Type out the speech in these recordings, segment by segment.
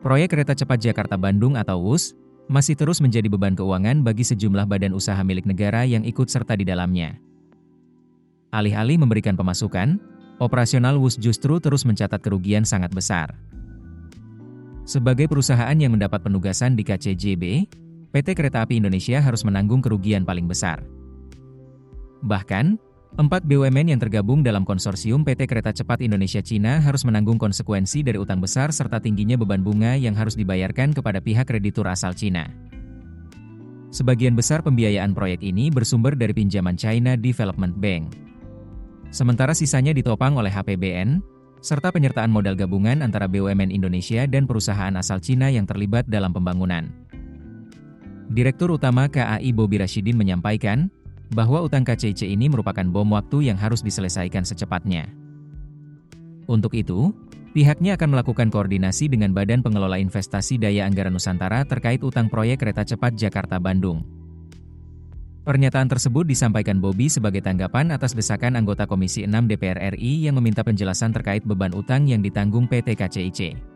Proyek kereta cepat Jakarta-Bandung atau WUS masih terus menjadi beban keuangan bagi sejumlah badan usaha milik negara yang ikut serta di dalamnya. Alih-alih memberikan pemasukan, operasional WUS justru terus mencatat kerugian sangat besar. Sebagai perusahaan yang mendapat penugasan di KCJB, PT Kereta Api Indonesia harus menanggung kerugian paling besar. Bahkan, 4 BUMN yang tergabung dalam konsorsium PT Kereta Cepat Indonesia Cina harus menanggung konsekuensi dari utang besar serta tingginya beban bunga yang harus dibayarkan kepada pihak kreditur asal Cina. Sebagian besar pembiayaan proyek ini bersumber dari pinjaman China Development Bank. Sementara sisanya ditopang oleh HPBN, serta penyertaan modal gabungan antara BUMN Indonesia dan perusahaan asal Cina yang terlibat dalam pembangunan. Direktur Utama KAI Bobi Rashidin menyampaikan, bahwa utang KCIC ini merupakan bom waktu yang harus diselesaikan secepatnya. Untuk itu, pihaknya akan melakukan koordinasi dengan Badan Pengelola Investasi Daya Anggaran Nusantara terkait utang proyek kereta cepat Jakarta-Bandung. Pernyataan tersebut disampaikan Bobi sebagai tanggapan atas desakan anggota Komisi 6 DPR RI yang meminta penjelasan terkait beban utang yang ditanggung PT KCIC.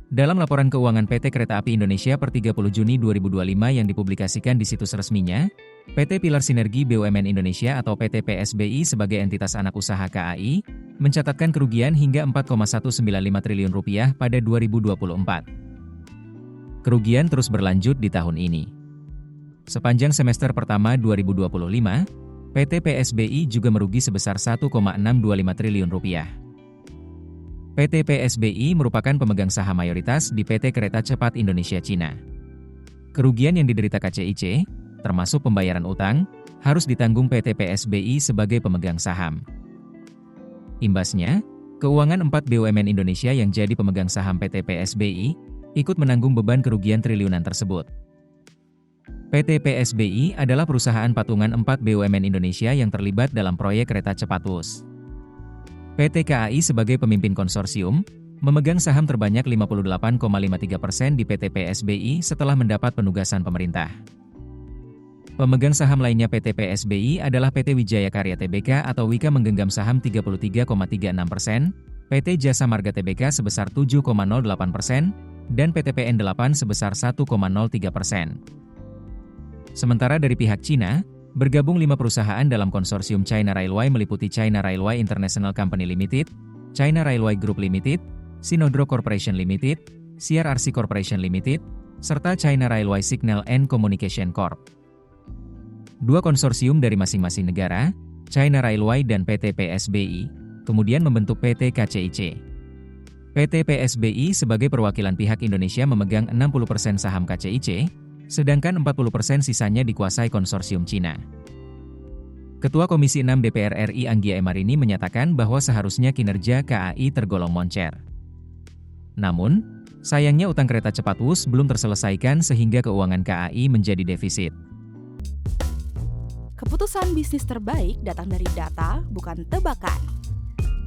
Dalam laporan keuangan PT Kereta Api Indonesia per 30 Juni 2025 yang dipublikasikan di situs resminya, PT Pilar Sinergi BUMN Indonesia atau PT PSBI sebagai entitas anak usaha KAI, mencatatkan kerugian hingga Rp4,195 triliun pada 2024. Kerugian terus berlanjut di tahun ini. Sepanjang semester pertama 2025, PT PSBI juga merugi sebesar Rp1,625 triliun. PT PSBI merupakan pemegang saham mayoritas di PT Kereta Cepat Indonesia Cina. Kerugian yang diderita KCIC, termasuk pembayaran utang, harus ditanggung PT PSBI sebagai pemegang saham. Imbasnya, keuangan 4 BUMN Indonesia yang jadi pemegang saham PT PSBI, ikut menanggung beban kerugian triliunan tersebut. PT PSBI adalah perusahaan patungan 4 BUMN Indonesia yang terlibat dalam proyek kereta cepat WUS. PT KAI sebagai pemimpin konsorsium, memegang saham terbanyak 58,53% di PT PSBI setelah mendapat penugasan pemerintah. Pemegang saham lainnya PT PSBI adalah PT Wijaya Karya Tbk atau Wika menggenggam saham 33,36%, PT Jasa Marga Tbk sebesar 7,08%, dan PT PN8 sebesar 1,03%. Sementara dari pihak Cina, bergabung 5 perusahaan dalam konsorsium China Railway meliputi China Railway International Company Limited, China Railway Group Limited, Sinodro Corporation Limited, CRRC Corporation Limited, serta China Railway Signal and Communication Corp. 2 konsorsium dari masing-masing negara, China Railway dan PT PSBI, kemudian membentuk PT KCIC. PT PSBI sebagai perwakilan pihak Indonesia memegang 60% saham KCIC, sedangkan 40% sisanya dikuasai konsorsium Cina. Ketua Komisi 6 DPR RI Anggia Emarini menyatakan bahwa seharusnya kinerja KAI tergolong moncer. Namun, sayangnya utang kereta cepat WUS belum terselesaikan sehingga keuangan KAI menjadi defisit. Keputusan bisnis terbaik datang dari data, bukan tebakan.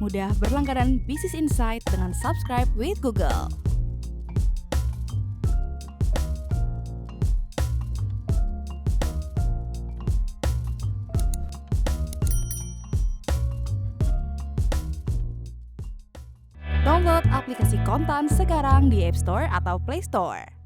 Mudah berlangganan Business Insight dengan subscribe with Google. Download aplikasi Kontan sekarang di App Store atau Play Store.